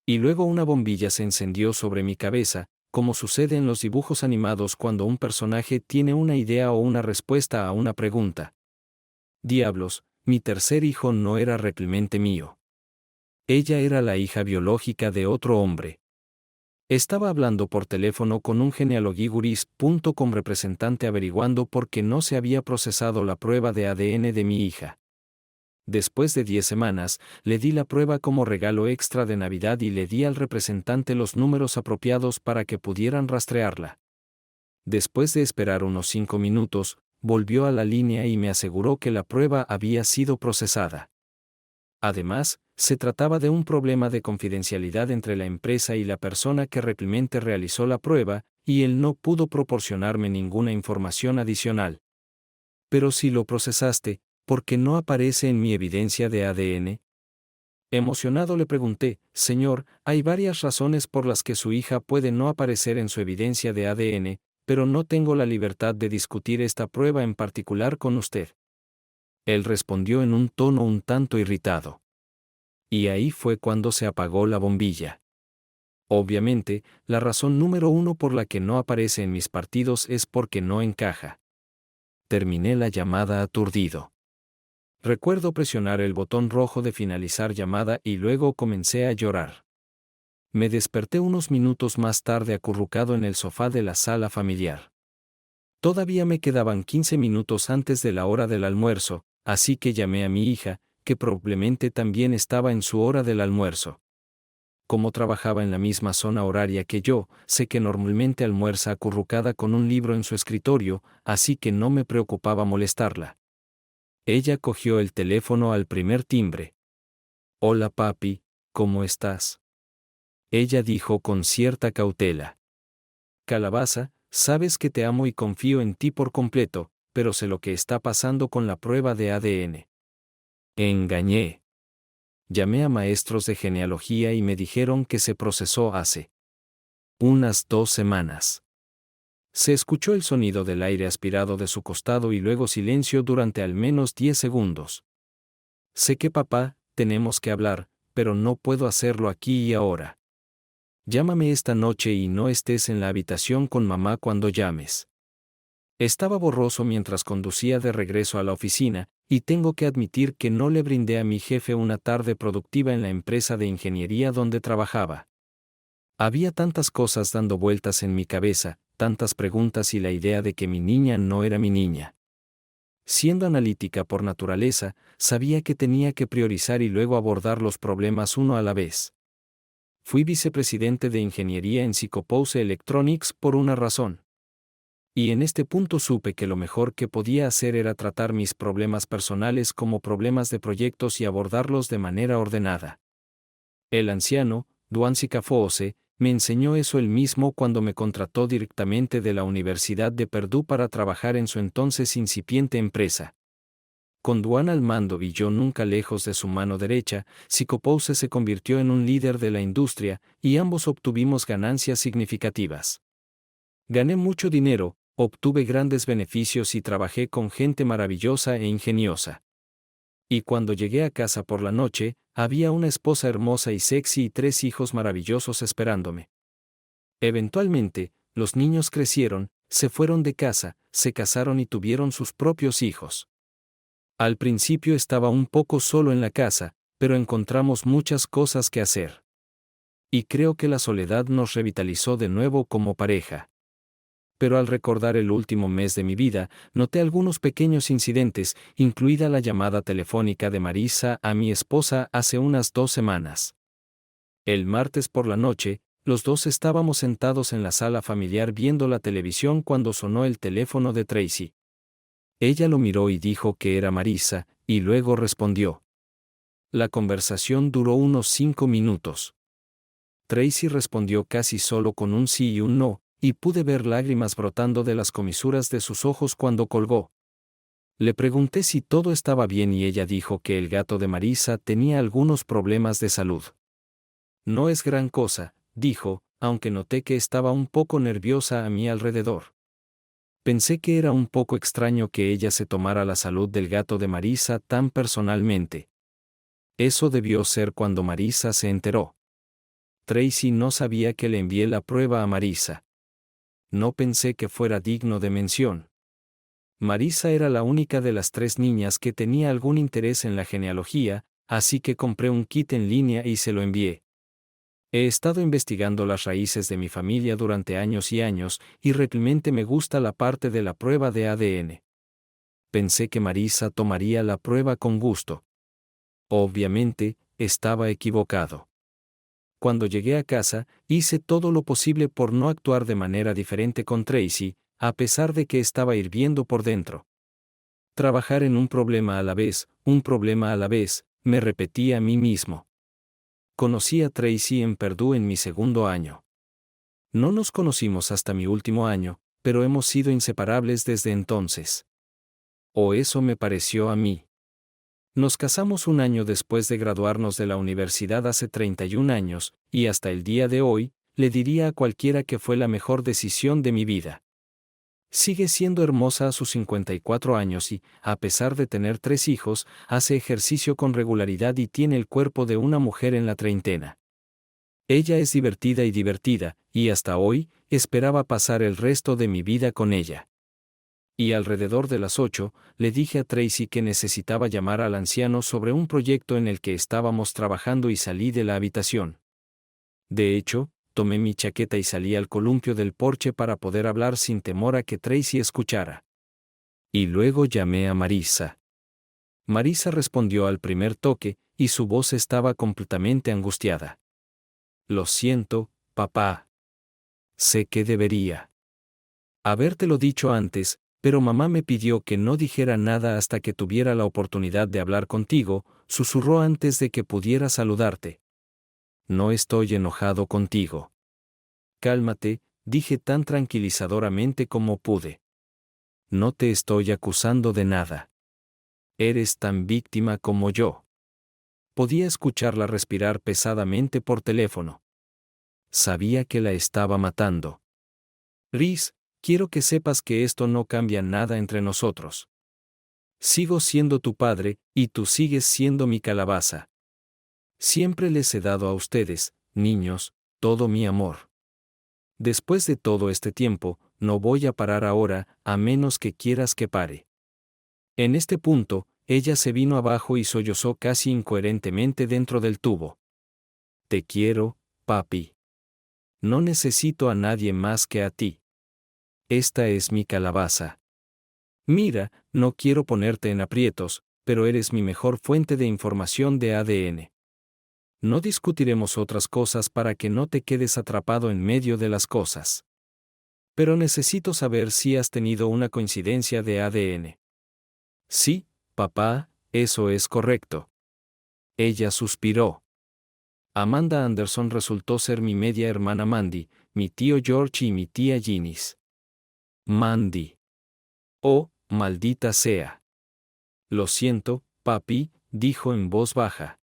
Y luego una bombilla se encendió sobre mi cabeza, como sucede en los dibujos animados cuando un personaje tiene una idea o una respuesta a una pregunta. Diablos, mi tercer hijo no era realmente mío. Ella era la hija biológica de otro hombre. Estaba hablando por teléfono con un genealogiguris.com representante averiguando por qué no se había procesado la prueba de ADN de mi hija. Después de 10 semanas, le di la prueba como regalo extra de Navidad y le di al representante los números apropiados para que pudieran rastrearla. Después de esperar unos 5 minutos, volvió a la línea y me aseguró que la prueba había sido procesada. Además, se trataba de un problema de confidencialidad entre la empresa y la persona que realmente realizó la prueba, y él no pudo proporcionarme ninguna información adicional. Pero si lo procesaste, ¿por qué no aparece en mi evidencia de ADN? Emocionado le pregunté, señor, hay varias razones por las que su hija puede no aparecer en su evidencia de ADN, pero no tengo la libertad de discutir esta prueba en particular con usted. Él respondió en un tono un tanto irritado. Y ahí fue cuando se apagó la bombilla. Obviamente, la razón número 1 por la que no aparece en mis partidos es porque no encaja. Terminé la llamada aturdido. Recuerdo presionar el botón rojo de finalizar llamada y luego comencé a llorar. Me desperté unos minutos más tarde acurrucado en el sofá de la sala familiar. Todavía me quedaban 15 minutos antes de la hora del almuerzo, así que llamé a mi hija, que probablemente también estaba en su hora del almuerzo. Como trabajaba en la misma zona horaria que yo, sé que normalmente almuerza acurrucada con un libro en su escritorio, así que no me preocupaba molestarla. Ella cogió el teléfono al primer timbre. Hola papi, ¿cómo estás? Ella dijo con cierta cautela. Calabaza, sabes que te amo y confío en ti por completo, pero sé lo que está pasando con la prueba de ADN. Engañé. Llamé a maestros de genealogía y me dijeron que se procesó hace unas 2 semanas. Se escuchó el sonido del aire aspirado de su costado y luego silencio durante al menos 10 segundos. Sé que papá, tenemos que hablar, pero no puedo hacerlo aquí y ahora. Llámame esta noche y no estés en la habitación con mamá cuando llames. Estaba borroso mientras conducía de regreso a la oficina, y tengo que admitir que no le brindé a mi jefe una tarde productiva en la empresa de ingeniería donde trabajaba. Había tantas cosas dando vueltas en mi cabeza, tantas preguntas y la idea de que mi niña no era mi niña. Siendo analítica por naturaleza, sabía que tenía que priorizar y luego abordar los problemas uno a la vez. Fui vicepresidente de ingeniería en Psychopose Electronics por una razón. Y en este punto supe que lo mejor que podía hacer era tratar mis problemas personales como problemas de proyectos y abordarlos de manera ordenada. El anciano, Duan Psychopose, me enseñó eso él mismo cuando me contrató directamente de la Universidad de Purdue para trabajar en su entonces incipiente empresa. Con Duan al mando y yo nunca lejos de su mano derecha, Psychopose se convirtió en un líder de la industria, y ambos obtuvimos ganancias significativas. Gané mucho dinero, obtuve grandes beneficios y trabajé con gente maravillosa e ingeniosa. Y cuando llegué a casa por la noche, había una esposa hermosa y sexy y 3 hijos maravillosos esperándome. Eventualmente, los niños crecieron, se fueron de casa, se casaron y tuvieron sus propios hijos. Al principio estaba un poco solo en la casa, pero encontramos muchas cosas que hacer. Y creo que la soledad nos revitalizó de nuevo como pareja. Pero al recordar el último mes de mi vida, noté algunos pequeños incidentes, incluida la llamada telefónica de Marisa a mi esposa hace unas 2 semanas. El martes por la noche, los dos estábamos sentados en la sala familiar viendo la televisión cuando sonó el teléfono de Tracy. Ella lo miró y dijo que era Marisa, y luego respondió. La conversación duró unos 5 minutos. Tracy respondió casi solo con un sí y un no, y pude ver lágrimas brotando de las comisuras de sus ojos cuando colgó. Le pregunté si todo estaba bien y ella dijo que el gato de Marisa tenía algunos problemas de salud. No es gran cosa, dijo, aunque noté que estaba un poco nerviosa a mi alrededor. Pensé que era un poco extraño que ella se tomara la salud del gato de Marisa tan personalmente. Eso debió ser cuando Marisa se enteró. Tracy no sabía que le envié la prueba a Marisa. No pensé que fuera digno de mención. Marisa era la única de las 3 niñas que tenía algún interés en la genealogía, así que compré un kit en línea y se lo envié. He estado investigando las raíces de mi familia durante años y años, y realmente me gusta la parte de la prueba de ADN. Pensé que Marisa tomaría la prueba con gusto. Obviamente, estaba equivocado. Cuando llegué a casa, hice todo lo posible por no actuar de manera diferente con Tracy, a pesar de que estaba hirviendo por dentro. Trabajar en un problema a la vez, me repetí a mí mismo. Conocí a Tracy en Purdue en mi 2º año. No nos conocimos hasta mi último año, pero hemos sido inseparables desde entonces. O eso me pareció a mí. Nos casamos un año después de graduarnos de la universidad hace 31 años, y hasta el día de hoy, le diría a cualquiera que fue la mejor decisión de mi vida. Sigue siendo hermosa a sus 54 años y, a pesar de tener 3 hijos, hace ejercicio con regularidad y tiene el cuerpo de una mujer en la treintena. Ella es divertida, y hasta hoy, esperaba pasar el resto de mi vida con ella. Y alrededor de las 8, le dije a Tracy que necesitaba llamar al anciano sobre un proyecto en el que estábamos trabajando y salí de la habitación. De hecho, tomé mi chaqueta y salí al columpio del porche para poder hablar sin temor a que Tracy escuchara. Y luego llamé a Marisa. Marisa respondió al primer toque, y su voz estaba completamente angustiada. Lo siento, papá. Sé que debería habértelo dicho antes, pero mamá me pidió que no dijera nada hasta que tuviera la oportunidad de hablar contigo, susurró antes de que pudiera saludarte. No estoy enojado contigo. Cálmate, dije tan tranquilizadoramente como pude. No te estoy acusando de nada. Eres tan víctima como yo. Podía escucharla respirar pesadamente por teléfono. Sabía que la estaba matando. Rhys, quiero que sepas que esto no cambia nada entre nosotros. Sigo siendo tu padre, y tú sigues siendo mi calabaza. Siempre les he dado a ustedes, niños, todo mi amor. Después de todo este tiempo, no voy a parar ahora, a menos que quieras que pare. En este punto, ella se vino abajo y sollozó casi incoherentemente dentro del tubo. Te quiero, papi. No necesito a nadie más que a ti. Esta es mi calabaza. Mira, no quiero ponerte en aprietos, pero eres mi mejor fuente de información de ADN. No discutiremos otras cosas para que no te quedes atrapado en medio de las cosas. Pero necesito saber si has tenido una coincidencia de ADN. Sí, papá, eso es correcto. Ella suspiró. Amanda Anderson resultó ser mi media hermana Mandy, mi tío George y mi tía Ginnis. Mandy. Oh, maldita sea. Lo siento, papi, dijo en voz baja.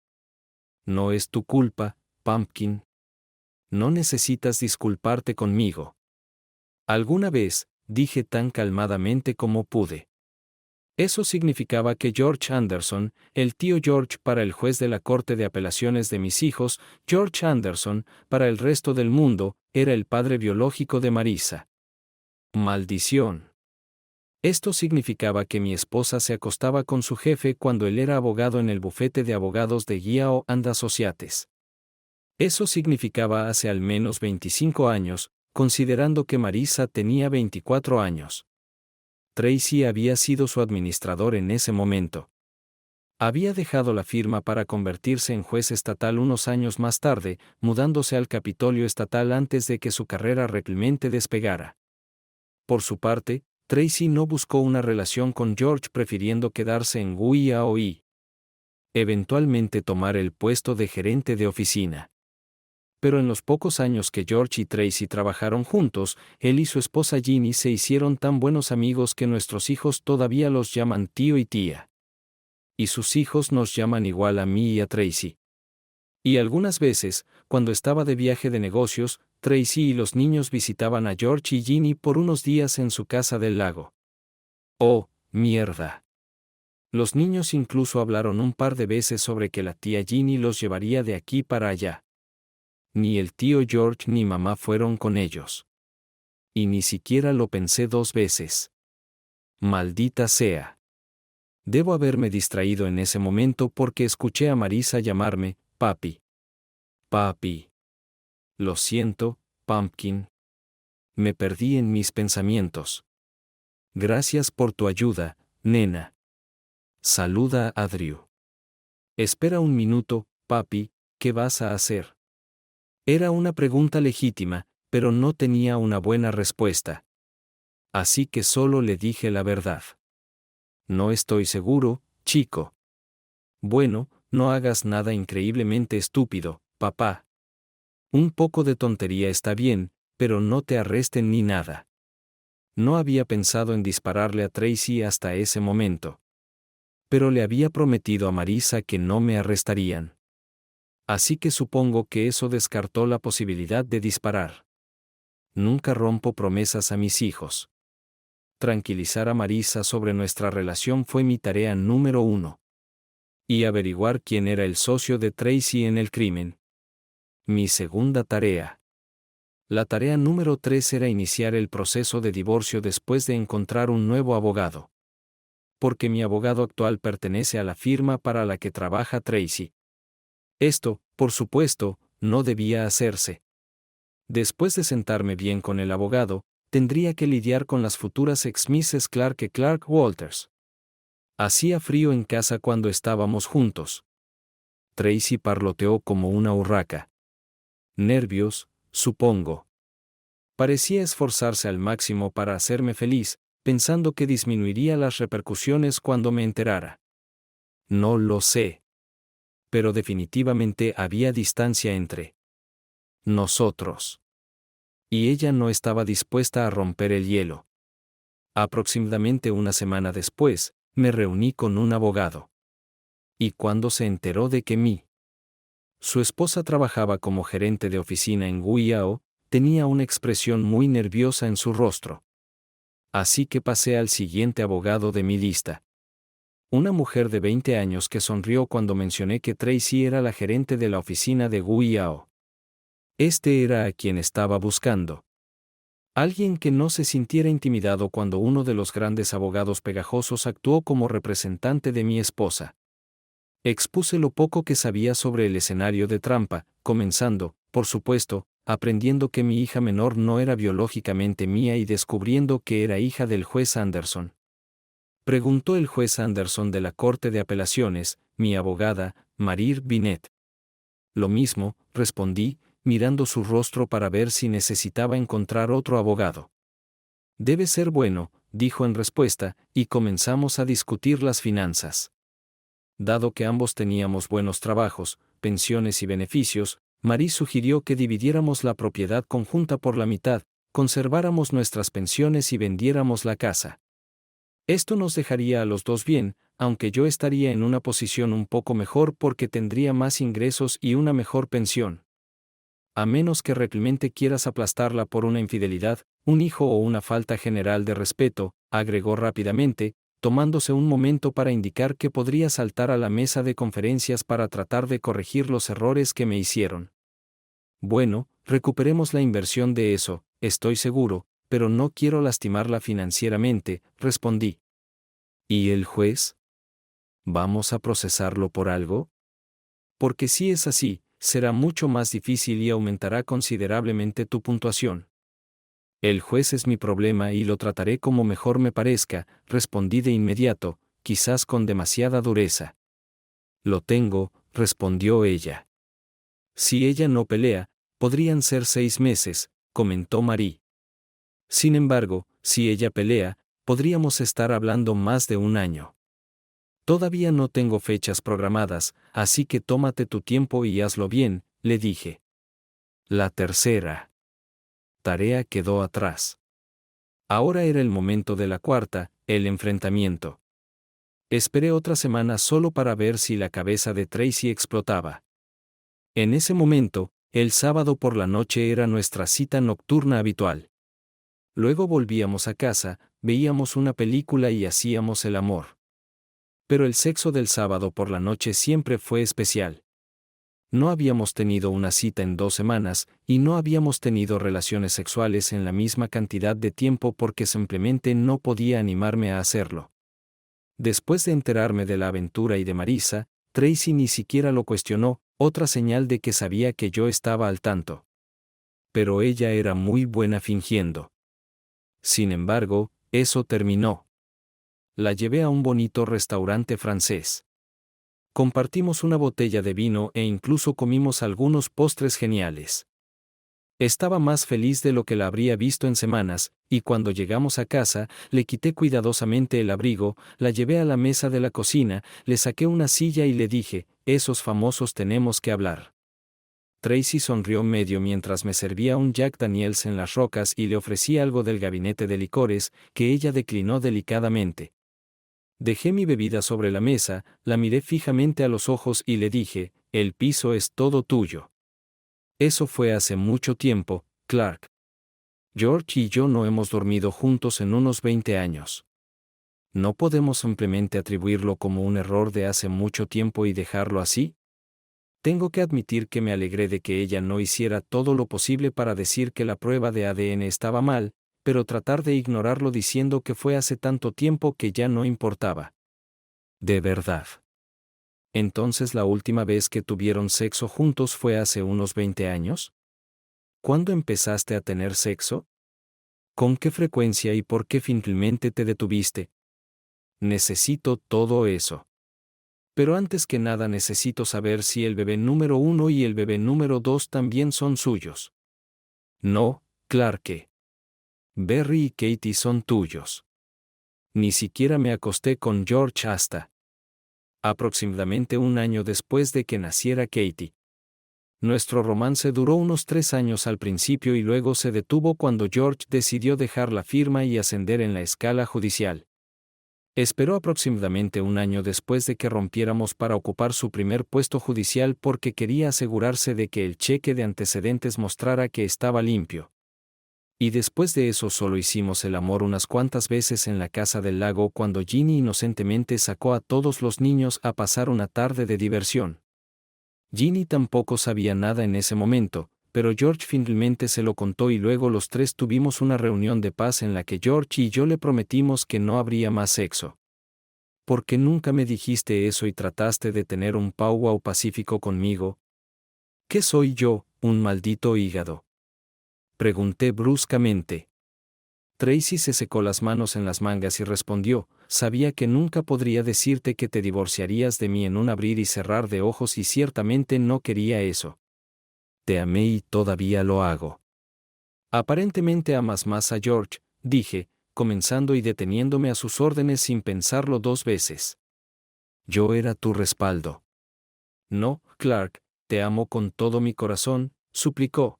No es tu culpa, Pumpkin. No necesitas disculparte conmigo. Alguna vez, dije tan calmadamente como pude. Eso significaba que George Anderson, el tío George para el juez de la Corte de Apelaciones de mis hijos, George Anderson, para el resto del mundo, era el padre biológico de Marisa. Maldición. Esto significaba que mi esposa se acostaba con su jefe cuando él era abogado en el bufete de abogados de Guiao and Associates. Eso significaba hace al menos 25 años, considerando que Marisa tenía 24 años. Tracy había sido su administrador en ese momento. Había dejado la firma para convertirse en juez estatal unos años más tarde, mudándose al Capitolio estatal antes de que su carrera realmente despegara. Por su parte, Tracy no buscó una relación con George prefiriendo quedarse en Guiao. Eventualmente tomar el puesto de gerente de oficina. Pero en los pocos años que George y Tracy trabajaron juntos, él y su esposa Ginny se hicieron tan buenos amigos que nuestros hijos todavía los llaman tío y tía. Y sus hijos nos llaman igual a mí y a Tracy. Y algunas veces, cuando estaba de viaje de negocios, Tracy y los niños visitaban a George y Ginny por unos días en su casa del lago. ¡Oh, mierda! Los niños incluso hablaron un par de veces sobre que la tía Ginny los llevaría de aquí para allá. Ni el tío George ni mamá fueron con ellos. Y ni siquiera lo pensé 2 veces. Maldita sea. Debo haberme distraído en ese momento porque escuché a Marisa llamarme, papi. Papi. Lo siento, Pumpkin. Me perdí en mis pensamientos. Gracias por tu ayuda, nena. Saluda a Drew. Espera un minuto, papi, ¿qué vas a hacer? Era una pregunta legítima, pero no tenía una buena respuesta. Así que solo le dije la verdad. No estoy seguro, chico. Bueno, no hagas nada increíblemente estúpido, papá. Un poco de tontería está bien, pero no te arresten ni nada. No había pensado en dispararle a Tracy hasta ese momento. Pero le había prometido a Marisa que no me arrestarían. Así que supongo que eso descartó la posibilidad de disparar. Nunca rompo promesas a mis hijos. Tranquilizar a Marisa sobre nuestra relación fue mi tarea número 1. Y averiguar quién era el socio de Tracy en el crimen. Mi segunda tarea. La tarea número 3 era iniciar el proceso de divorcio después de encontrar un nuevo abogado. Porque mi abogado actual pertenece a la firma para la que trabaja Tracy. Esto, por supuesto, no debía hacerse. Después de sentarme bien con el abogado, tendría que lidiar con las futuras ex-Mrs. Clark y Clark Walters. Hacía frío en casa cuando estábamos juntos. Tracy parloteó como una urraca. Nervios, supongo. Parecía esforzarse al máximo para hacerme feliz, pensando que disminuiría las repercusiones cuando me enterara. No lo sé. Pero definitivamente había distancia entre nosotros. Y ella no estaba dispuesta a romper el hielo. Aproximadamente una semana después, me reuní con un abogado. Y cuando se enteró de que su esposa trabajaba como gerente de oficina en Guiyao, tenía una expresión muy nerviosa en su rostro. Así que pasé al siguiente abogado de mi lista. Una mujer de 20 años que sonrió cuando mencioné que Tracy era la gerente de la oficina de Guiyao. Este era a quien estaba buscando. Alguien que no se sintiera intimidado cuando uno de los grandes abogados pegajosos actuó como representante de mi esposa. Expuse lo poco que sabía sobre el escenario de trampa, comenzando, por supuesto, aprendiendo que mi hija menor no era biológicamente mía y descubriendo que era hija del juez Anderson. Preguntó el juez Anderson de la Corte de Apelaciones, mi abogada, Marir Binet. Lo mismo, respondí, mirando su rostro para ver si necesitaba encontrar otro abogado. Debe ser bueno, dijo en respuesta, y comenzamos a discutir las finanzas. Dado que ambos teníamos buenos trabajos, pensiones y beneficios, Marie sugirió que dividiéramos la propiedad conjunta por la mitad, conserváramos nuestras pensiones y vendiéramos la casa. Esto nos dejaría a los dos bien, aunque yo estaría en una posición un poco mejor porque tendría más ingresos y una mejor pensión. A menos que realmente quieras aplastarla por una infidelidad, un hijo o una falta general de respeto, agregó rápidamente, tomándose un momento para indicar que podría saltar a la mesa de conferencias para tratar de corregir los errores que me hicieron. Bueno, recuperemos la inversión de eso, estoy seguro, pero no quiero lastimarla financieramente, respondí. ¿Y el juez? ¿Vamos a procesarlo por algo? Porque si es así, será mucho más difícil y aumentará considerablemente tu puntuación. El juez es mi problema y lo trataré como mejor me parezca, respondí de inmediato, quizás con demasiada dureza. Lo tengo, respondió ella. Si ella no pelea, podrían ser 6 meses, comentó Marie. Sin embargo, si ella pelea, podríamos estar hablando más de 1 año. Todavía no tengo fechas programadas, así que tómate tu tiempo y hazlo bien, le dije. La tercera tarea quedó atrás. Ahora era el momento de la cuarta, el enfrentamiento. Esperé otra semana solo para ver si la cabeza de Tracy explotaba. En ese momento, el sábado por la noche era nuestra cita nocturna habitual. Luego volvíamos a casa, veíamos una película y hacíamos el amor. Pero el sexo del sábado por la noche siempre fue especial. No habíamos tenido una cita en 2 semanas, y no habíamos tenido relaciones sexuales en la misma cantidad de tiempo porque simplemente no podía animarme a hacerlo. Después de enterarme de la aventura y de Marisa, Tracy ni siquiera lo cuestionó, otra señal de que sabía que yo estaba al tanto. Pero ella era muy buena fingiendo. Sin embargo, eso terminó. La llevé a un bonito restaurante francés. Compartimos una botella de vino e incluso comimos algunos postres geniales. Estaba más feliz de lo que la habría visto en semanas, y cuando llegamos a casa, le quité cuidadosamente el abrigo, la llevé a la mesa de la cocina, le saqué una silla y le dije, esos famosos tenemos que hablar. Tracy sonrió medio mientras me servía un Jack Daniels en las rocas y le ofrecí algo del gabinete de licores, que ella declinó delicadamente. Dejé mi bebida sobre la mesa, la miré fijamente a los ojos y le dije, el piso es todo tuyo. Eso fue hace mucho tiempo, Clark. George y yo no hemos dormido juntos en unos 20 años. ¿No podemos simplemente atribuirlo como un error de hace mucho tiempo y dejarlo así? Tengo que admitir que me alegré de que ella no hiciera todo lo posible para decir que la prueba de ADN estaba mal, pero tratar de ignorarlo diciendo que fue hace tanto tiempo que ya no importaba. De verdad. Entonces la última vez que tuvieron sexo juntos fue hace unos 20 años. ¿Cuándo empezaste a tener sexo? ¿Con qué frecuencia y por qué finalmente te detuviste? Necesito todo eso. Pero antes que nada necesito saber si el bebé número 1 y el bebé número 2 también son suyos. No, Clark. Barry y Katie son tuyos. Ni siquiera me acosté con George hasta aproximadamente un año después de que naciera Katie. Nuestro romance duró unos 3 años al principio y luego se detuvo cuando George decidió dejar la firma y ascender en la escala judicial. Esperó aproximadamente un año después de que rompiéramos para ocupar su primer puesto judicial porque quería asegurarse de que el cheque de antecedentes mostrara que estaba limpio. Y después de eso solo hicimos el amor unas cuantas veces en la casa del lago cuando Ginny inocentemente sacó a todos los niños a pasar una tarde de diversión. Ginny tampoco sabía nada en ese momento, pero George finalmente se lo contó y luego los tres tuvimos una reunión de paz en la que George y yo le prometimos que no habría más sexo. ¿Por qué nunca me dijiste eso y trataste de tener un powwow pacífico conmigo? ¿Qué soy yo, un maldito hígado? Pregunté bruscamente. Tracy se secó las manos en las mangas y respondió, sabía que nunca podría decirte que te divorciarías de mí en un abrir y cerrar de ojos y ciertamente no quería eso. Te amé y todavía lo hago. Aparentemente amas más a George, dije, comenzando y deteniéndome a sus órdenes sin pensarlo 2 veces. Yo era tu respaldo. No, Clark, te amo con todo mi corazón, suplicó.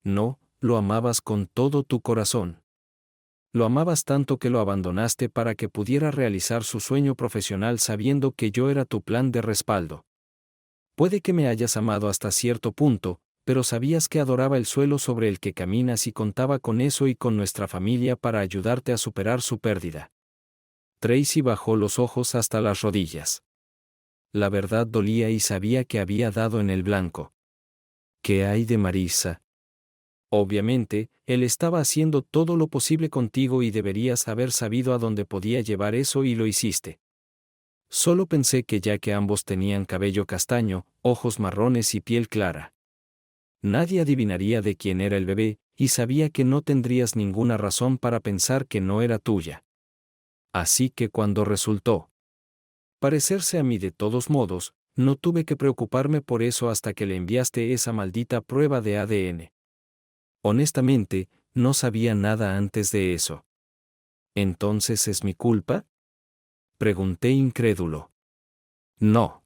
No, lo amabas con todo tu corazón. Lo amabas tanto que lo abandonaste para que pudiera realizar su sueño profesional sabiendo que yo era tu plan de respaldo. Puede que me hayas amado hasta cierto punto, pero sabías que adoraba el suelo sobre el que caminas y contaba con eso y con nuestra familia para ayudarte a superar su pérdida. Tracy bajó los ojos hasta las rodillas. La verdad dolía y sabía que había dado en el blanco. ¿Qué hay de Marisa? Obviamente, él estaba haciendo todo lo posible contigo y deberías haber sabido a dónde podía llevar eso y lo hiciste. Solo pensé que ya que ambos tenían cabello castaño, ojos marrones y piel clara, nadie adivinaría de quién era el bebé, y sabía que no tendrías ninguna razón para pensar que no era tuya. Así que cuando resultó parecerse a mí de todos modos, no tuve que preocuparme por eso hasta que le enviaste esa maldita prueba de ADN. Honestamente, no sabía nada antes de eso. ¿Entonces es mi culpa? Pregunté incrédulo. No.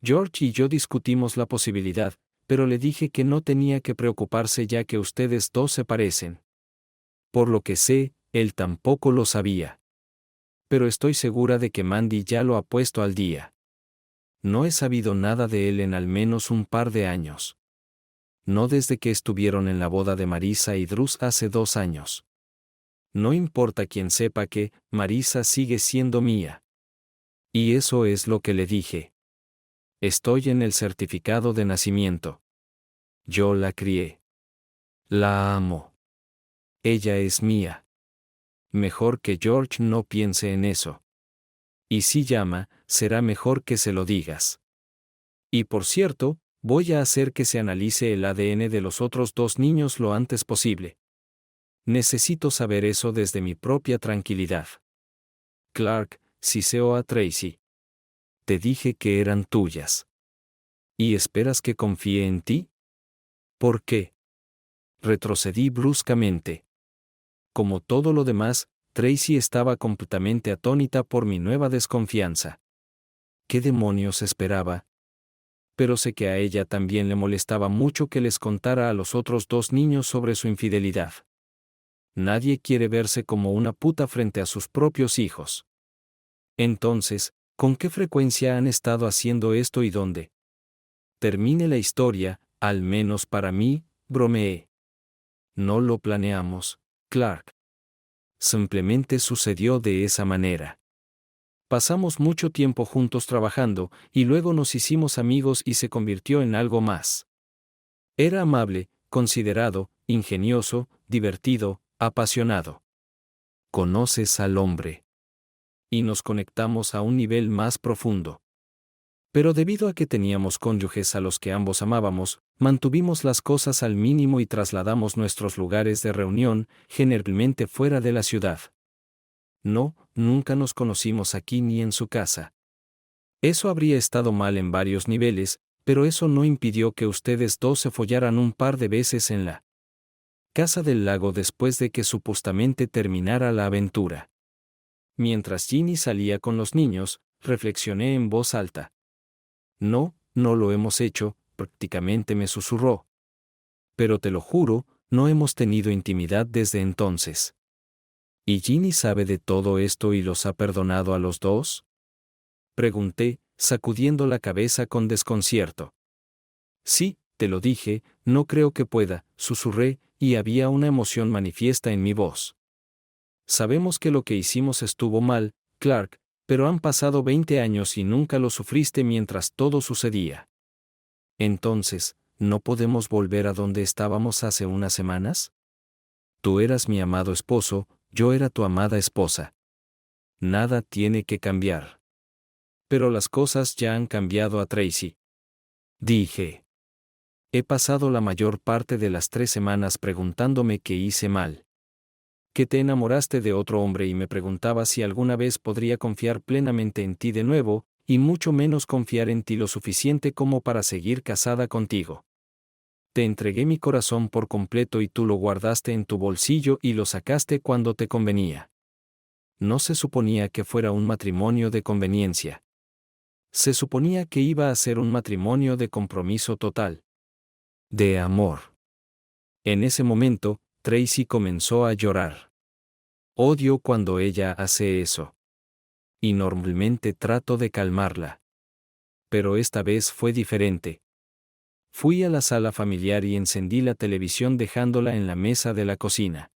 George y yo discutimos la posibilidad, pero le dije que no tenía que preocuparse ya que ustedes dos se parecen. Por lo que sé, él tampoco lo sabía. Pero estoy segura de que Mandy ya lo ha puesto al día. No he sabido nada de él en al menos un par de años. No desde que estuvieron en la boda de Marisa y Drew hace 2 años. No importa quien sepa que, Marisa sigue siendo mía. Y eso es lo que le dije. Estoy en el certificado de nacimiento. Yo la crié. La amo. Ella es mía. Mejor que George no piense en eso. Y si llama, será mejor que se lo digas. Y por cierto, voy a hacer que se analice el ADN de los otros 2 niños lo antes posible. Necesito saber eso desde mi propia tranquilidad. Clark, siseo a Tracy. Te dije que eran tuyas. ¿Y esperas que confíe en ti? ¿Por qué? Retrocedí bruscamente. Como todo lo demás, Tracy estaba completamente atónita por mi nueva desconfianza. ¿Qué demonios esperaba? Pero sé que a ella también le molestaba mucho que les contara a los otros 2 niños sobre su infidelidad. Nadie quiere verse como una puta frente a sus propios hijos. Entonces, ¿con qué frecuencia han estado haciendo esto y dónde? Termine la historia, al menos para mí, bromeé. No lo planeamos, Clark. Simplemente sucedió de esa manera. Pasamos mucho tiempo juntos trabajando, y luego nos hicimos amigos y se convirtió en algo más. Era amable, considerado, ingenioso, divertido, apasionado. Conoces al hombre. Y nos conectamos a un nivel más profundo. Pero debido a que teníamos cónyuges a los que ambos amábamos, mantuvimos las cosas al mínimo y trasladamos nuestros lugares de reunión, generalmente fuera de la ciudad. No, nunca nos conocimos aquí ni en su casa. Eso habría estado mal en varios niveles, pero eso no impidió que ustedes 2 se follaran un par de veces en la casa del lago después de que supuestamente terminara la aventura. Mientras Ginny salía con los niños, reflexioné en voz alta. No, no lo hemos hecho, prácticamente me susurró. Pero te lo juro, no hemos tenido intimidad desde entonces. ¿Y Ginny sabe de todo esto y los ha perdonado a los 2? Pregunté, sacudiendo la cabeza con desconcierto. Sí, te lo dije, no creo que pueda, susurré, y había una emoción manifiesta en mi voz. Sabemos que lo que hicimos estuvo mal, Clark, pero han pasado 20 años y nunca lo sufriste mientras todo sucedía. Entonces, ¿no podemos volver a donde estábamos hace unas semanas? Tú eras mi amado esposo, yo era tu amada esposa. Nada tiene que cambiar. Pero las cosas ya han cambiado a Tracy. Dije. He pasado la mayor parte de las 3 semanas preguntándome qué hice mal. Que te enamoraste de otro hombre y me preguntaba si alguna vez podría confiar plenamente en ti de nuevo, y mucho menos confiar en ti lo suficiente como para seguir casada contigo. Te entregué mi corazón por completo y tú lo guardaste en tu bolsillo y lo sacaste cuando te convenía. No se suponía que fuera un matrimonio de conveniencia. Se suponía que iba a ser un matrimonio de compromiso total. De amor. En ese momento, Tracy comenzó a llorar. Odio cuando ella hace eso. Y normalmente trato de calmarla. Pero esta vez fue diferente. Fui a la sala familiar y encendí la televisión dejándola en la mesa de la cocina.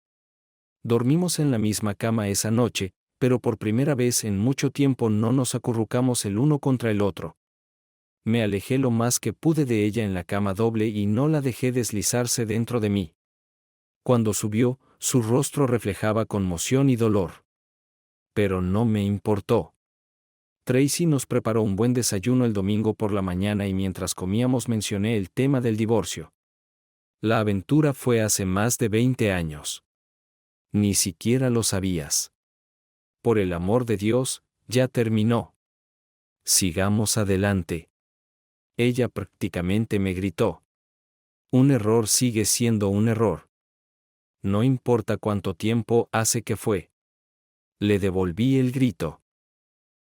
Dormimos en la misma cama esa noche, pero por primera vez en mucho tiempo no nos acurrucamos el uno contra el otro. Me alejé lo más que pude de ella en la cama doble y no la dejé deslizarse dentro de mí. Cuando subió, su rostro reflejaba conmoción y dolor. Pero no me importó. Tracy nos preparó un buen desayuno el domingo por la mañana y mientras comíamos mencioné el tema del divorcio. La aventura fue hace más de 20 años. Ni siquiera lo sabías. Por el amor de Dios, ya terminó. Sigamos adelante. Ella prácticamente me gritó. Un error sigue siendo un error. No importa cuánto tiempo hace que fue. Le devolví el grito.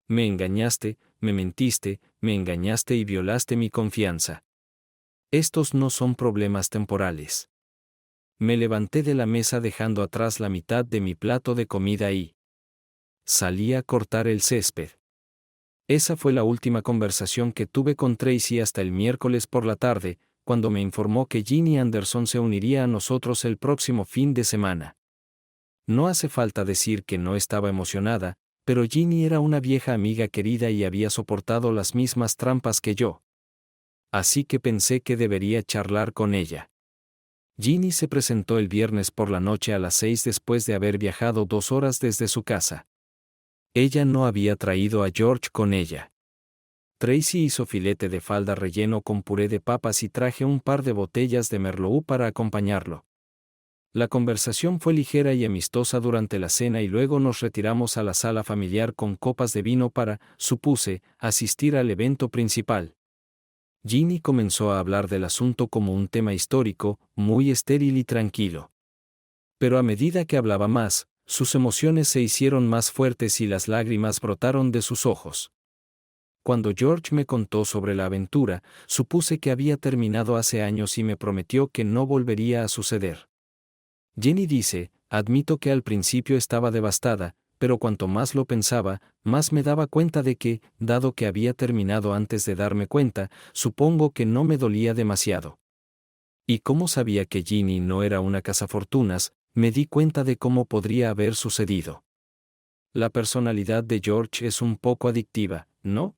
Me engañaste, me mentiste, me engañaste y violaste mi confianza. Estos no son problemas temporales. Me levanté de la mesa dejando atrás la mitad de mi plato de comida y salí a cortar el césped. Esa fue la última conversación que tuve con Tracy hasta el miércoles por la tarde, cuando me informó que Ginny Anderson se uniría a nosotros el próximo fin de semana. No hace falta decir que no estaba emocionada, pero Ginny era una vieja amiga querida y había soportado las mismas trampas que yo. Así que pensé que debería charlar con ella. Ginny se presentó el viernes por la noche a las 6 después de haber viajado 2 horas desde su casa. Ella no había traído a George con ella. Tracy hizo filete de falda relleno con puré de papas y traje un par de botellas de Merlot para acompañarlo. La conversación fue ligera y amistosa durante la cena y luego nos retiramos a la sala familiar con copas de vino para, supuse, asistir al evento principal. Ginny comenzó a hablar del asunto como un tema histórico, muy estéril y tranquilo. Pero a medida que hablaba más, sus emociones se hicieron más fuertes y las lágrimas brotaron de sus ojos. Cuando George me contó sobre la aventura, supuse que había terminado hace años y me prometió que no volvería a suceder. Jenny dice, admito que al principio estaba devastada, pero cuanto más lo pensaba, más me daba cuenta de que, dado que había terminado antes de darme cuenta, supongo que no me dolía demasiado. Y como sabía que Ginny no era una cazafortunas, me di cuenta de cómo podría haber sucedido. La personalidad de George es un poco adictiva, ¿no?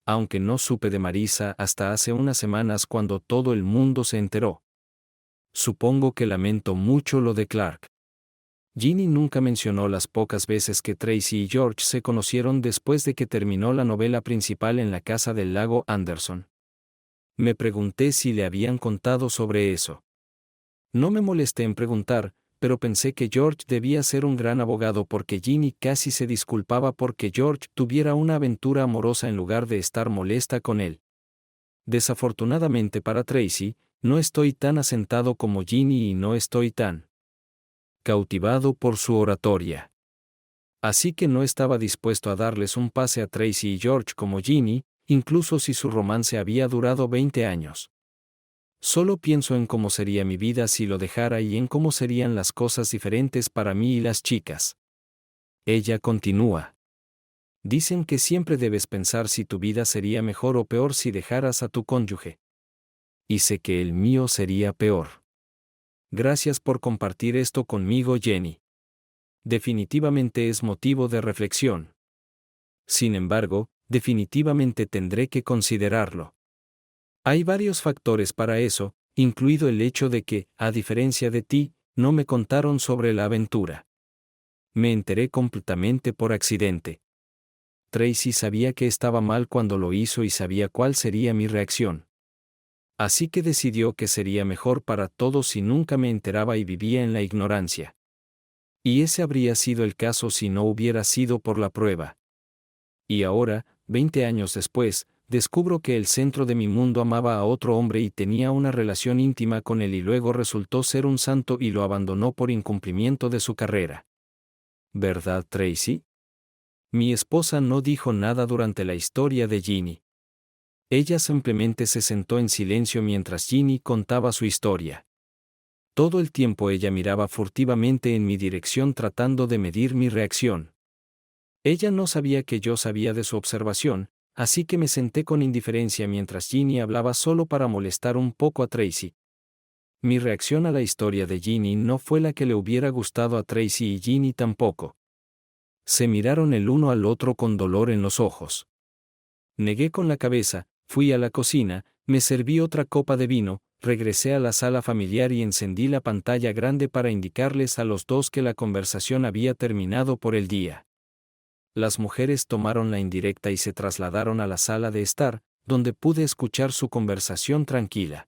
Aunque no supe de Marisa hasta hace unas semanas cuando todo el mundo se enteró. Supongo que lamento mucho lo de Clark. Ginny nunca mencionó las pocas veces que Tracy y George se conocieron después de que terminó la novela principal en la casa del lago Anderson. Me pregunté si le habían contado sobre eso. No me molesté en preguntar, pero pensé que George debía ser un gran abogado porque Ginny casi se disculpaba porque George tuviera una aventura amorosa en lugar de estar molesta con él. Desafortunadamente para Tracy, no estoy tan asentado como Ginny y no estoy tan cautivado por su oratoria. Así que no estaba dispuesto a darles un pase a Tracy y George como Ginny, incluso si su romance había durado 20 años. Solo pienso en cómo sería mi vida si lo dejara y en cómo serían las cosas diferentes para mí y las chicas. Ella continúa. Dicen que siempre debes pensar si tu vida sería mejor o peor si dejaras a tu cónyuge. Y sé que el mío sería peor. Gracias por compartir esto conmigo, Jenny. Definitivamente es motivo de reflexión. Sin embargo, definitivamente tendré que considerarlo. Hay varios factores para eso, incluido el hecho de que, a diferencia de ti, no me contaron sobre la aventura. Me enteré completamente por accidente. Tracy sabía que estaba mal cuando lo hizo y sabía cuál sería mi reacción. Así que decidió que sería mejor para todos si nunca me enteraba y vivía en la ignorancia. Y ese habría sido el caso si no hubiera sido por la prueba. Y ahora, 20 años después, descubro que el centro de mi mundo amaba a otro hombre y tenía una relación íntima con él y luego resultó ser un santo y lo abandonó por incumplimiento de su carrera. ¿Verdad, Tracy? Mi esposa no dijo nada durante la historia de Ginny. Ella simplemente se sentó en silencio mientras Ginny contaba su historia. Todo el tiempo ella miraba furtivamente en mi dirección tratando de medir mi reacción. Ella no sabía que yo sabía de su observación, así que me senté con indiferencia mientras Ginny hablaba solo para molestar un poco a Tracy. Mi reacción a la historia de Ginny no fue la que le hubiera gustado a Tracy y Ginny tampoco. Se miraron el uno al otro con dolor en los ojos. Negué con la cabeza, fui a la cocina, me serví otra copa de vino, regresé a la sala familiar y encendí la pantalla grande para indicarles a los dos que la conversación había terminado por el día. Las mujeres tomaron la indirecta y se trasladaron a la sala de estar, donde pude escuchar su conversación tranquila.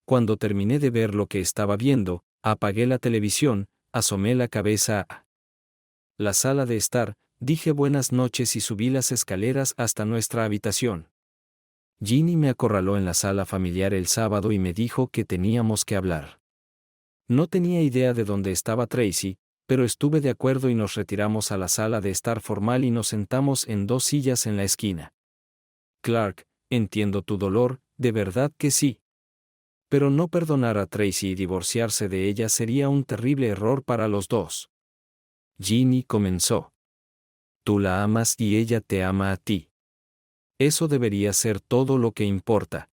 Cuando terminé de ver lo que estaba viendo, apagué la televisión, asomé la cabeza a la sala de estar, dije buenas noches y subí las escaleras hasta nuestra habitación. Ginny me acorraló en la sala familiar el sábado y me dijo que teníamos que hablar. No tenía idea de dónde estaba Tracy, pero estuve de acuerdo y nos retiramos a la sala de estar formal y nos sentamos en 2 sillas en la esquina. Clark, entiendo tu dolor, de verdad que sí. Pero no perdonar a Tracy y divorciarse de ella sería un terrible error para los dos. Ginny comenzó. Tú la amas y ella te ama a ti. Eso debería ser todo lo que importa.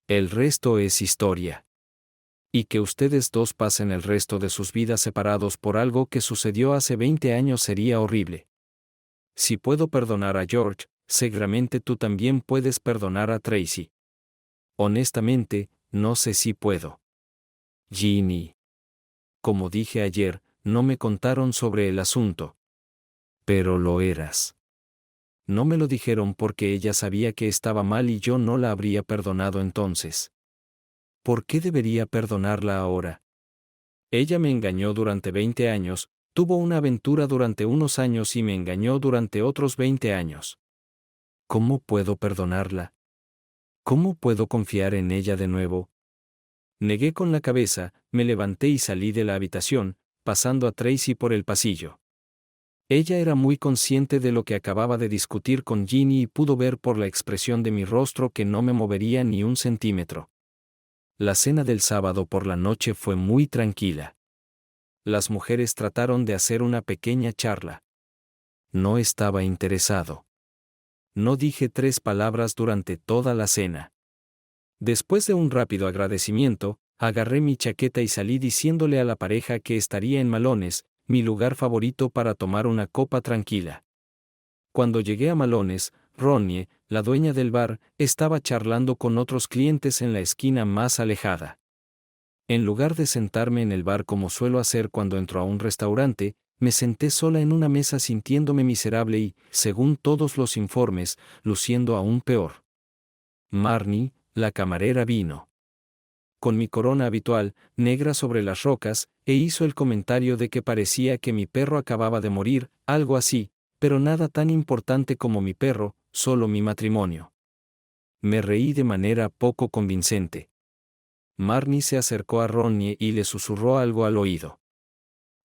El resto es historia. Y que ustedes dos pasen el resto de sus vidas separados por algo que sucedió hace 20 años sería horrible. Si puedo perdonar a George, seguramente tú también puedes perdonar a Tracy. Honestamente, no sé si puedo. Ginny. Como dije ayer, no me contaron sobre el asunto. Pero lo eras. No me lo dijeron porque ella sabía que estaba mal y yo no la habría perdonado entonces. ¿Por qué debería perdonarla ahora? Ella me engañó durante 20 años, tuvo una aventura durante unos años y me engañó durante otros 20 años. ¿Cómo puedo perdonarla? ¿Cómo puedo confiar en ella de nuevo? Negué con la cabeza, me levanté y salí de la habitación, pasando a Tracy por el pasillo. Ella era muy consciente de lo que acababa de discutir con Ginny y pudo ver por la expresión de mi rostro que no me movería ni un centímetro. La cena del sábado por la noche fue muy tranquila. Las mujeres trataron de hacer una pequeña charla. No estaba interesado. No dije 3 palabras durante toda la cena. Después de un rápido agradecimiento, agarré mi chaqueta y salí diciéndole a la pareja que estaría en Malones, mi lugar favorito para tomar una copa tranquila. Cuando llegué a Malones, Ronnie, la dueña del bar, estaba charlando con otros clientes en la esquina más alejada. En lugar de sentarme en el bar como suelo hacer cuando entro a un restaurante, me senté sola en una mesa sintiéndome miserable y, según todos los informes, luciendo aún peor. Marnie, la camarera, vino con mi corona habitual, negra sobre las rocas, e hizo el comentario de que parecía que mi perro acababa de morir, algo así, pero nada tan importante como mi perro, solo mi matrimonio. Me reí de manera poco convincente. Marnie se acercó a Ronnie y le susurró algo al oído.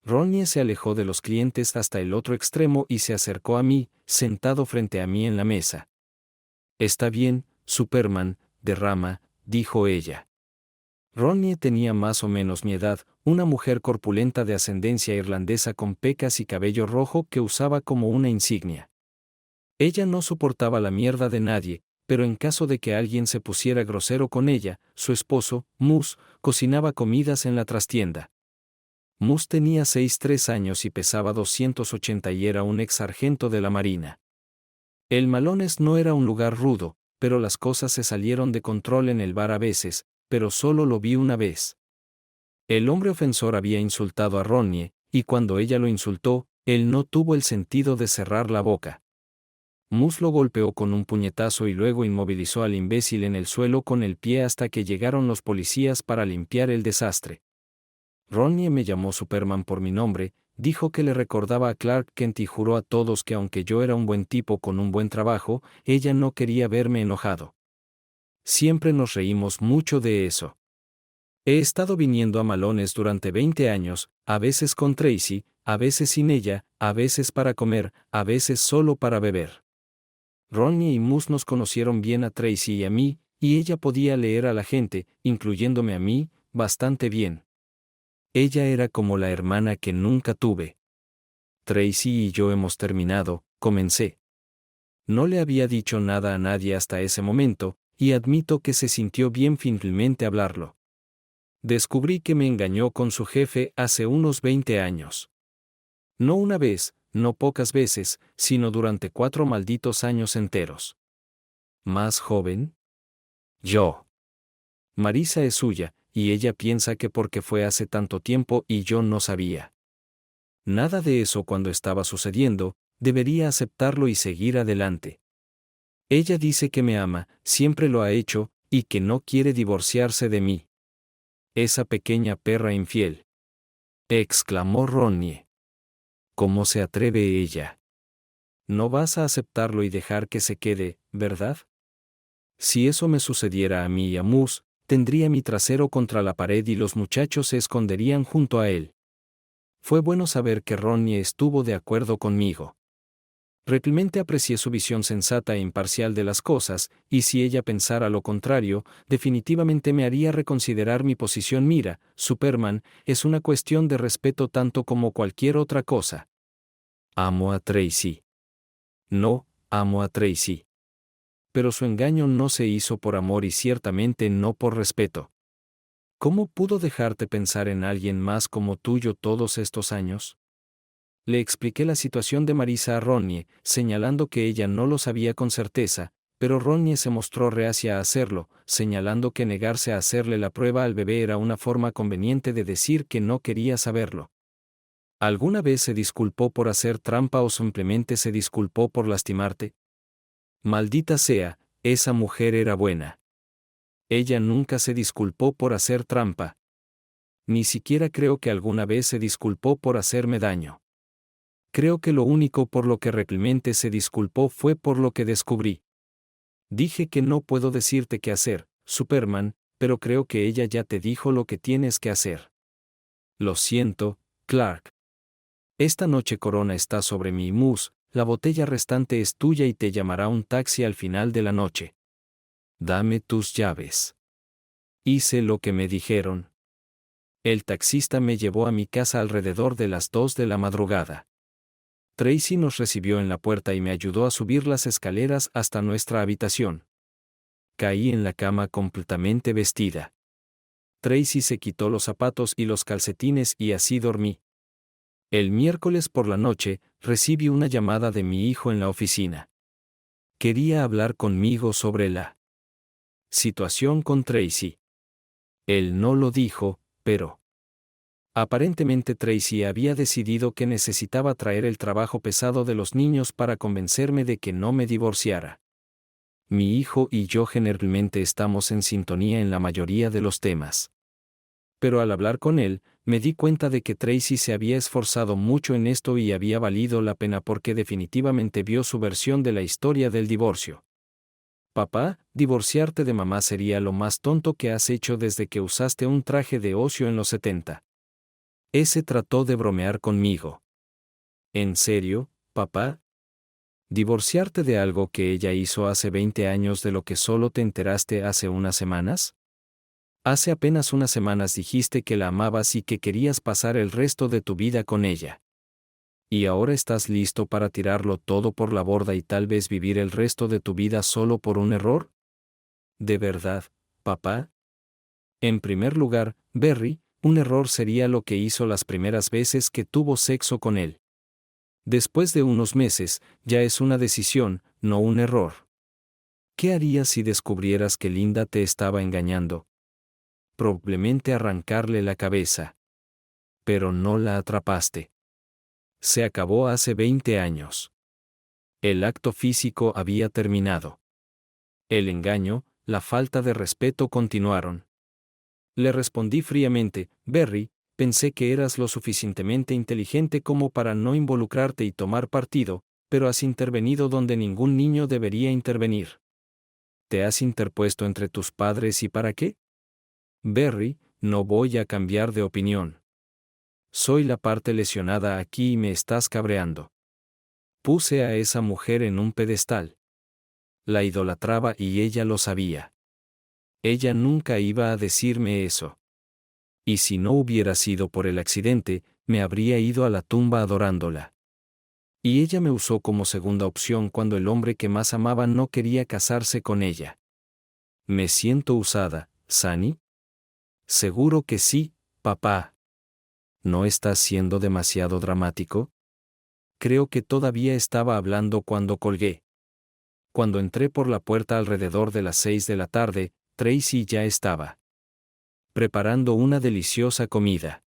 Ronnie se alejó de los clientes hasta el otro extremo y se acercó a mí, sentado frente a mí en la mesa. «Está bien, Superman, derrama», dijo ella. Ronnie tenía más o menos mi edad, una mujer corpulenta de ascendencia irlandesa con pecas y cabello rojo que usaba como una insignia. Ella no soportaba la mierda de nadie, pero en caso de que alguien se pusiera grosero con ella, su esposo, Moose, cocinaba comidas en la trastienda. Moose tenía 63 años y pesaba 280 y era un ex sargento de la Marina. El Malones no era un lugar rudo, pero las cosas se salieron de control en el bar a veces, pero solo lo vi una vez. El hombre ofensor había insultado a Ronnie, y cuando ella lo insultó, él no tuvo el sentido de cerrar la boca. Moose lo golpeó con un puñetazo y luego inmovilizó al imbécil en el suelo con el pie hasta que llegaron los policías para limpiar el desastre. Ronnie me llamó Superman por mi nombre, dijo que le recordaba a Clark Kent y juró a todos que aunque yo era un buen tipo con un buen trabajo, ella no quería verme enojado. Siempre nos reímos mucho de eso. He estado viniendo a Malones durante 20 años, a veces con Tracy, a veces sin ella, a veces para comer, a veces solo para beber. Ronnie y Moose nos conocieron bien a Tracy y a mí, y ella podía leer a la gente, incluyéndome a mí, bastante bien. Ella era como la hermana que nunca tuve. Tracy y yo hemos terminado, comencé. No le había dicho nada a nadie hasta ese momento, y admito que se sintió bien finalmente hablarlo. Descubrí que me engañó con su jefe hace unos 20 años. No una vez, no pocas veces, sino durante 4 malditos años enteros. ¿Más joven? Yo. Marisa es suya, y ella piensa que porque fue hace tanto tiempo y yo no sabía nada de eso cuando estaba sucediendo, debería aceptarlo y seguir adelante. Ella dice que me ama, siempre lo ha hecho, y que no quiere divorciarse de mí. Esa pequeña perra infiel. Exclamó Ronnie. ¿Cómo se atreve ella? No vas a aceptarlo y dejar que se quede, ¿verdad? Si eso me sucediera a mí y a Moose, tendría mi trasero contra la pared y los muchachos se esconderían junto a él. Fue bueno saber que Ronnie estuvo de acuerdo conmigo. Realmente aprecié su visión sensata e imparcial de las cosas, y si ella pensara lo contrario, definitivamente me haría reconsiderar mi posición. Mira, Superman, es una cuestión de respeto tanto como cualquier otra cosa. Amo a Tracy. No, amo a Tracy. Pero su engaño no se hizo por amor y ciertamente no por respeto. ¿Cómo pudo dejarte pensar en alguien más como tuyo todos estos años? Le expliqué la situación de Marisa a Ronnie, señalando que ella no lo sabía con certeza, pero Ronnie se mostró reacia a hacerlo, señalando que negarse a hacerle la prueba al bebé era una forma conveniente de decir que no quería saberlo. ¿Alguna vez se disculpó por hacer trampa o simplemente se disculpó por lastimarte? Maldita sea, esa mujer era buena. Ella nunca se disculpó por hacer trampa. Ni siquiera creo que alguna vez se disculpó por hacerme daño. Creo que lo único por lo que realmente se disculpó fue por lo que descubrí. Dije que no puedo decirte qué hacer, Superman, pero creo que ella ya te dijo lo que tienes que hacer. Lo siento, Clark. Esta noche Corona está sobre mi mus, la botella restante es tuya y te llamará un taxi al final de la noche. Dame tus llaves. Hice lo que me dijeron. El taxista me llevó a mi casa alrededor de las 2 de la madrugada. Tracy nos recibió en la puerta y me ayudó a subir las escaleras hasta nuestra habitación. Caí en la cama completamente vestida. Tracy se quitó los zapatos y los calcetines y así dormí. El miércoles por la noche, recibí una llamada de mi hijo en la oficina. Quería hablar conmigo sobre la situación con Tracy. Él no lo dijo, pero aparentemente Tracy había decidido que necesitaba traer el trabajo pesado de los niños para convencerme de que no me divorciara. Mi hijo y yo generalmente estamos en sintonía en la mayoría de los temas. Pero al hablar con él, me di cuenta de que Tracy se había esforzado mucho en esto y había valido la pena porque definitivamente vio su versión de la historia del divorcio. Papá, divorciarte de mamá sería lo más tonto que has hecho desde que usaste un traje de ocio en los 70. Ese trató de bromear conmigo. ¿En serio, papá? ¿Divorciarte de algo que ella hizo hace 20 años de lo que solo te enteraste hace unas semanas? Hace apenas unas semanas dijiste que la amabas y que querías pasar el resto de tu vida con ella. ¿Y ahora estás listo para tirarlo todo por la borda y tal vez vivir el resto de tu vida solo por un error? ¿De verdad, papá? En primer lugar, Barry, un error sería lo que hizo las primeras veces que tuvo sexo con él. Después de unos meses, ya es una decisión, no un error. ¿Qué harías si descubrieras que Linda te estaba engañando? Probablemente arrancarle la cabeza. Pero no la atrapaste. Se acabó hace 20 años. El acto físico había terminado. El engaño, la falta de respeto continuaron. Le respondí fríamente, Barry, pensé que eras lo suficientemente inteligente como para no involucrarte y tomar partido, pero has intervenido donde ningún niño debería intervenir. ¿Te has interpuesto entre tus padres y para qué? Barry, no voy a cambiar de opinión. Soy la parte lesionada aquí y me estás cabreando. Puse a esa mujer en un pedestal. La idolatraba y ella lo sabía. Ella nunca iba a decirme eso. Y si no hubiera sido por el accidente, me habría ido a la tumba adorándola. Y ella me usó como segunda opción cuando el hombre que más amaba no quería casarse con ella. ¿Me siento usada, Sunny? Seguro que sí, papá. ¿No estás siendo demasiado dramático? Creo que todavía estaba hablando cuando colgué. Cuando entré por la puerta alrededor de las 6 de la tarde, Tracy ya estaba preparando una deliciosa comida.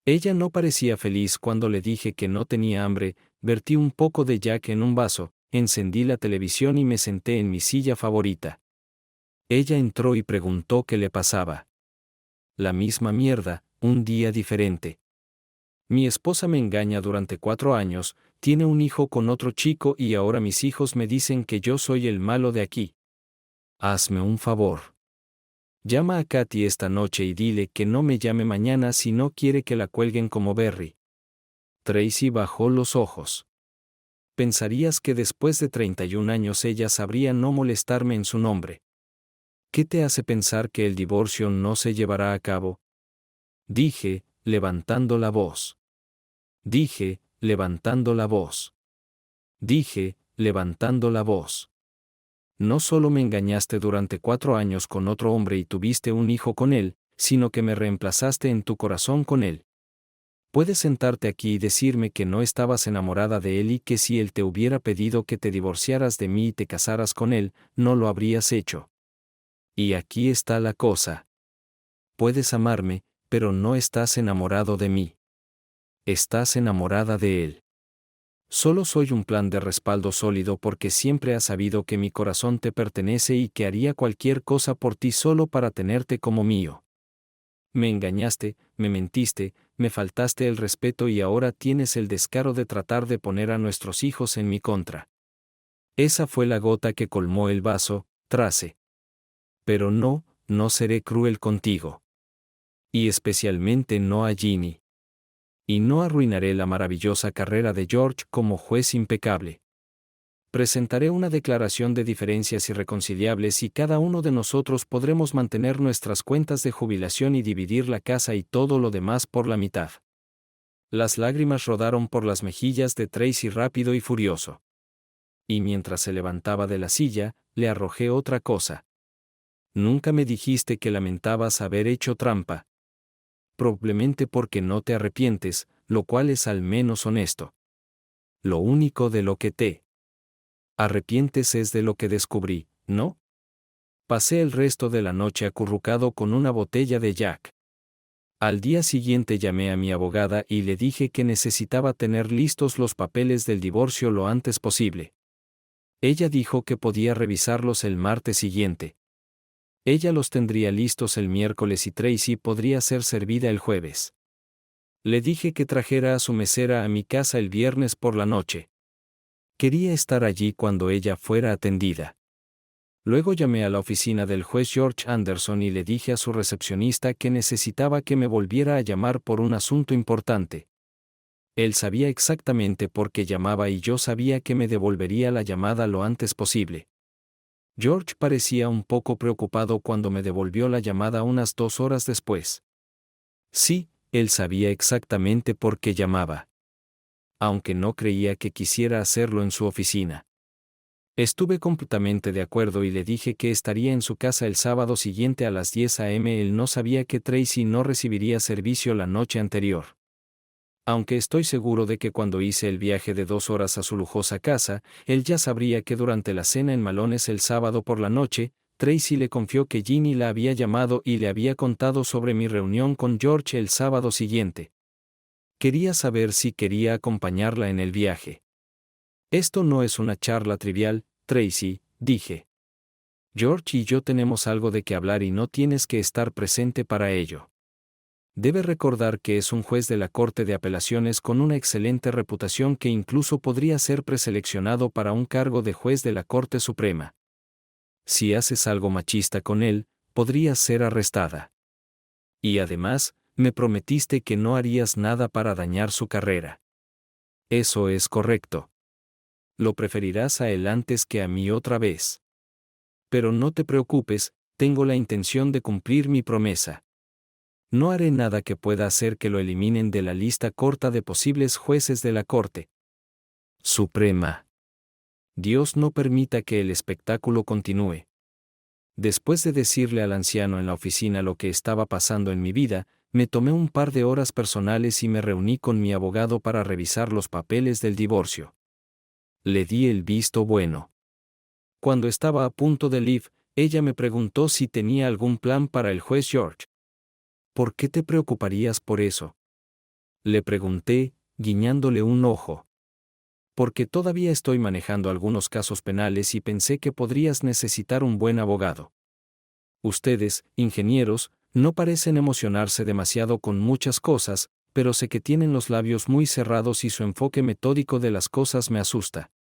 Ella no parecía feliz cuando le dije que no tenía hambre, vertí un poco de Jack en un vaso, encendí la televisión y me senté en mi silla favorita. Ella entró y preguntó qué le pasaba. La misma mierda, un día diferente. Mi esposa me engaña durante 4 años, tiene un hijo con otro chico y ahora mis hijos me dicen que yo soy el malo de aquí. Hazme un favor. Llama a Katy esta noche y dile que no me llame mañana si no quiere que la cuelguen como Barry. Tracy bajó los ojos. Pensarías que después de 31 años ella sabría no molestarme en su nombre. ¿Qué te hace pensar que el divorcio no se llevará a cabo? Dije, levantando la voz. Dije, levantando la voz. Dije, levantando la voz. No solo me engañaste durante 4 años con otro hombre y tuviste un hijo con él, sino que me reemplazaste en tu corazón con él. Puedes sentarte aquí y decirme que no estabas enamorada de él y que si él te hubiera pedido que te divorciaras de mí y te casaras con él, no lo habrías hecho. Y aquí está la cosa. Puedes amarme, pero no estás enamorado de mí. Estás enamorada de él. Solo soy un plan de respaldo sólido porque siempre has sabido que mi corazón te pertenece y que haría cualquier cosa por ti solo para tenerte como mío. Me engañaste, me mentiste, me faltaste el respeto y ahora tienes el descaro de tratar de poner a nuestros hijos en mi contra. Esa fue la gota que colmó el vaso, Trace. Pero no seré cruel contigo. Y especialmente no a Ginny. Y no arruinaré la maravillosa carrera de George como juez impecable. Presentaré una declaración de diferencias irreconciliables y cada uno de nosotros podremos mantener nuestras cuentas de jubilación y dividir la casa y todo lo demás por la mitad. Las lágrimas rodaron por las mejillas de Tracy rápido y furioso. Y mientras se levantaba de la silla, le arrojé otra cosa. Nunca me dijiste que lamentabas haber hecho trampa. Probablemente porque no te arrepientes, lo cual es al menos honesto. Lo único de lo que te arrepientes es de lo que descubrí, ¿no? Pasé el resto de la noche acurrucado con una botella de Jack. Al día siguiente llamé a mi abogada y le dije que necesitaba tener listos los papeles del divorcio lo antes posible. Ella dijo que podía revisarlos el martes siguiente. Ella los tendría listos el miércoles y Tracy podría ser servida el jueves. Le dije que trajera a su mesera a mi casa el viernes por la noche. Quería estar allí cuando ella fuera atendida. Luego llamé a la oficina del juez George Anderson y le dije a su recepcionista que necesitaba que me volviera a llamar por un asunto importante. Él sabía exactamente por qué llamaba y yo sabía que me devolvería la llamada lo antes posible. George parecía un poco preocupado cuando me devolvió la llamada unas 2 horas después. Sí, él sabía exactamente por qué llamaba. Aunque no creía que quisiera hacerlo en su oficina. Estuve completamente de acuerdo y le dije que estaría en su casa el sábado siguiente a las 10 a.m. Él no sabía que Tracy no recibiría servicio la noche anterior. Aunque estoy seguro de que cuando hice el viaje de 2 horas a su lujosa casa, él ya sabría que durante la cena en Malones el sábado por la noche, Tracy le confió que Ginny la había llamado y le había contado sobre mi reunión con George el sábado siguiente. Quería saber si quería acompañarla en el viaje. Esto no es una charla trivial, Tracy, dije. George y yo tenemos algo de qué hablar y no tienes que estar presente para ello. Debe recordar que es un juez de la Corte de Apelaciones con una excelente reputación que incluso podría ser preseleccionado para un cargo de juez de la Corte Suprema. Si haces algo machista con él, podrías ser arrestada. Y además, me prometiste que no harías nada para dañar su carrera. Eso es correcto. Lo preferirás a él antes que a mí otra vez. Pero no te preocupes, tengo la intención de cumplir mi promesa. No haré nada que pueda hacer que lo eliminen de la lista corta de posibles jueces de la Corte Suprema. Dios no permita que el espectáculo continúe. Después de decirle al anciano en la oficina lo que estaba pasando en mi vida, me tomé un par de horas personales y me reuní con mi abogado para revisar los papeles del divorcio. Le di el visto bueno. Cuando estaba a punto de leave, ella me preguntó si tenía algún plan para el juez George. ¿Por qué te preocuparías por eso? Le pregunté, guiñándole un ojo. Porque todavía estoy manejando algunos casos penales y pensé que podrías necesitar un buen abogado. Ustedes, ingenieros, no parecen emocionarse demasiado con muchas cosas, pero sé que tienen los labios muy cerrados y su enfoque metódico de las cosas me asusta.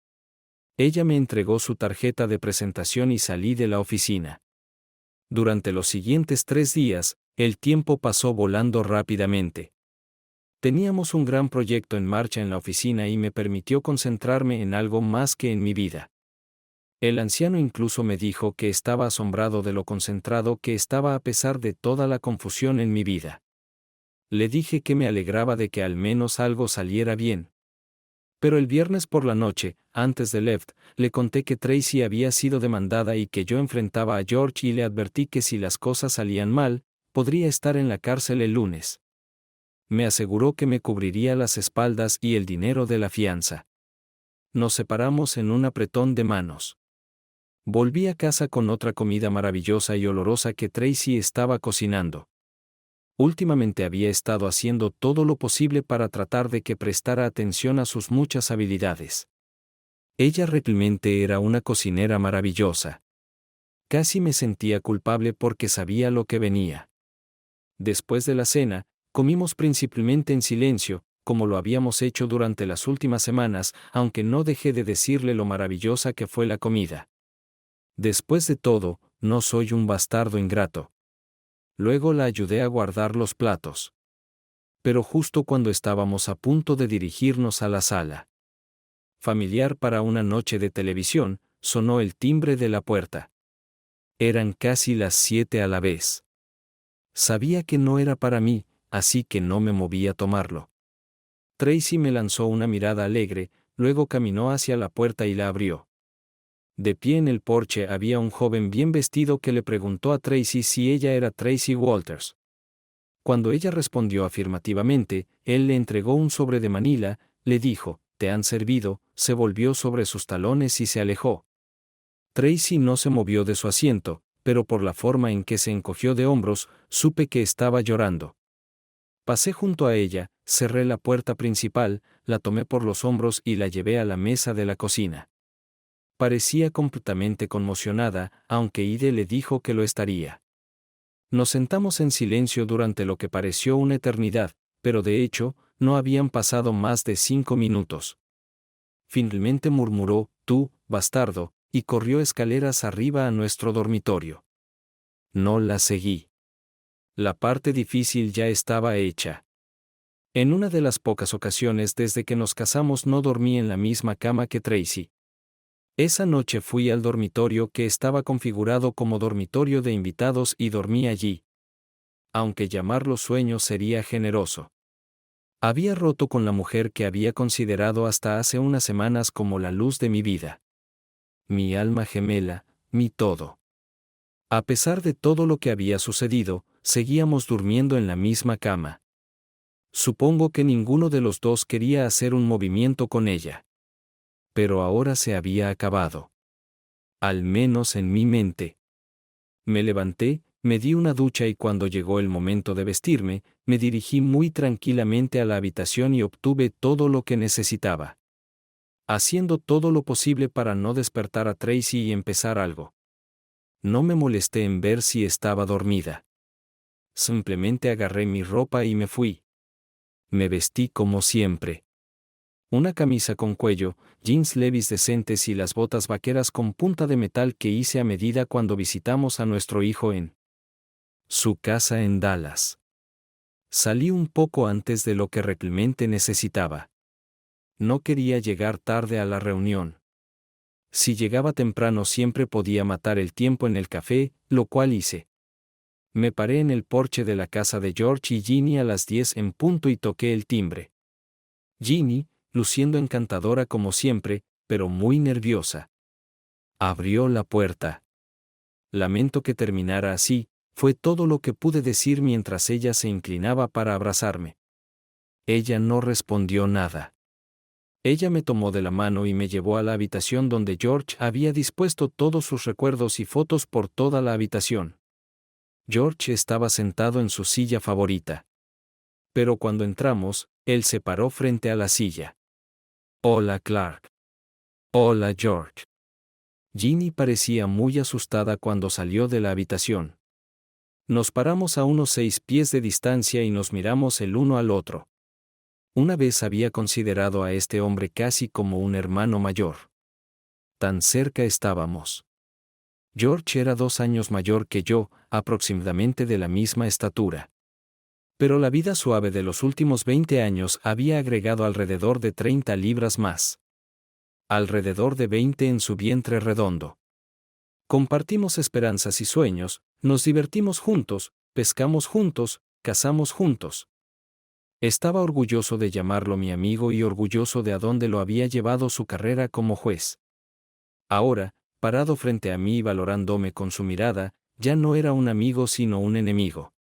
Ella me entregó su tarjeta de presentación y salí de la oficina. Durante los siguientes 3 días, el tiempo pasó volando rápidamente. Teníamos un gran proyecto en marcha en la oficina y me permitió concentrarme en algo más que en mi vida. El anciano incluso me dijo que estaba asombrado de lo concentrado que estaba a pesar de toda la confusión en mi vida. Le dije que me alegraba de que al menos algo saliera bien. Pero el viernes por la noche, antes de Left, le conté que Tracy había sido demandada y que yo enfrentaba a George y le advertí que si las cosas salían mal, podría estar en la cárcel el lunes. Me aseguró que me cubriría las espaldas y el dinero de la fianza. Nos separamos en un apretón de manos. Volví a casa con otra comida maravillosa y olorosa que Tracy estaba cocinando. Últimamente había estado haciendo todo lo posible para tratar de que prestara atención a sus muchas habilidades. Ella realmente era una cocinera maravillosa. Casi me sentía culpable porque sabía lo que venía. Después de la cena, comimos principalmente en silencio, como lo habíamos hecho durante las últimas semanas, aunque no dejé de decirle lo maravillosa que fue la comida. Después de todo, no soy un bastardo ingrato. Luego la ayudé a guardar los platos. Pero justo cuando estábamos a punto de dirigirnos a la sala familiar para una noche de televisión, sonó el timbre de la puerta. Eran casi las 7 a la vez. Sabía que no era para mí, así que no me moví a tomarlo. Tracy me lanzó una mirada alegre, luego caminó hacia la puerta y la abrió. De pie en el porche había un joven bien vestido que le preguntó a Tracy si ella era Tracy Walters. Cuando ella respondió afirmativamente, él le entregó un sobre de Manila, le dijo, «¿Te han servido?», se volvió sobre sus talones y se alejó. Tracy no se movió de su asiento, pero por la forma en que se encogió de hombros, supe que estaba llorando. Pasé junto a ella, cerré la puerta principal, la tomé por los hombros y la llevé a la mesa de la cocina. Parecía completamente conmocionada, aunque Ide le dijo que lo estaría. Nos sentamos en silencio durante lo que pareció una eternidad, pero de hecho, no habían pasado más de 5 minutos. Finalmente murmuró, «Tú, bastardo», y corrió escaleras arriba a nuestro dormitorio. No la seguí. La parte difícil ya estaba hecha. En una de las pocas ocasiones desde que nos casamos no dormí en la misma cama que Tracy. Esa noche fui al dormitorio que estaba configurado como dormitorio de invitados y dormí allí. Aunque llamarlo sueño sería generoso. Había roto con la mujer que había considerado hasta hace unas semanas como la luz de mi vida. Mi alma gemela, mi todo. A pesar de todo lo que había sucedido, seguíamos durmiendo en la misma cama. Supongo que ninguno de los dos quería hacer un movimiento con ella. Pero ahora se había acabado. Al menos en mi mente. Me levanté, me di una ducha y cuando llegó el momento de vestirme, me dirigí muy tranquilamente a la habitación y obtuve todo lo que necesitaba. Haciendo todo lo posible para no despertar a Tracy y empezar algo. No me molesté en ver si estaba dormida. Simplemente agarré mi ropa y me fui. Me vestí como siempre. Una camisa con cuello, jeans Levi's decentes y las botas vaqueras con punta de metal que hice a medida cuando visitamos a nuestro hijo en su casa en Dallas. Salí un poco antes de lo que realmente necesitaba. No quería llegar tarde a la reunión. Si llegaba temprano siempre podía matar el tiempo en el café, lo cual hice. Me paré en el porche de la casa de George y Ginny a las 10 en punto y toqué el timbre. Ginny, luciendo encantadora como siempre, pero muy nerviosa, abrió la puerta. Lamento que terminara así, fue todo lo que pude decir mientras ella se inclinaba para abrazarme. Ella no respondió nada. Ella me tomó de la mano y me llevó a la habitación donde George había dispuesto todos sus recuerdos y fotos por toda la habitación. George estaba sentado en su silla favorita. Pero cuando entramos, él se paró frente a la silla. «Hola, Clark». «Hola, George». Ginny parecía muy asustada cuando salió de la habitación. Nos paramos a unos 6 pies de distancia y nos miramos el uno al otro. Una vez había considerado a este hombre casi como un hermano mayor. Tan cerca estábamos. George era 2 años mayor que yo, aproximadamente de la misma estatura. Pero la vida suave de los últimos 20 años había agregado alrededor de 30 libras más. Alrededor de 20 en su vientre redondo. Compartimos esperanzas y sueños, nos divertimos juntos, pescamos juntos, cazamos juntos. Estaba orgulloso de llamarlo mi amigo y orgulloso de a dónde lo había llevado su carrera como juez. Ahora, parado frente a mí y valorándome con su mirada, ya no era un amigo sino un enemigo.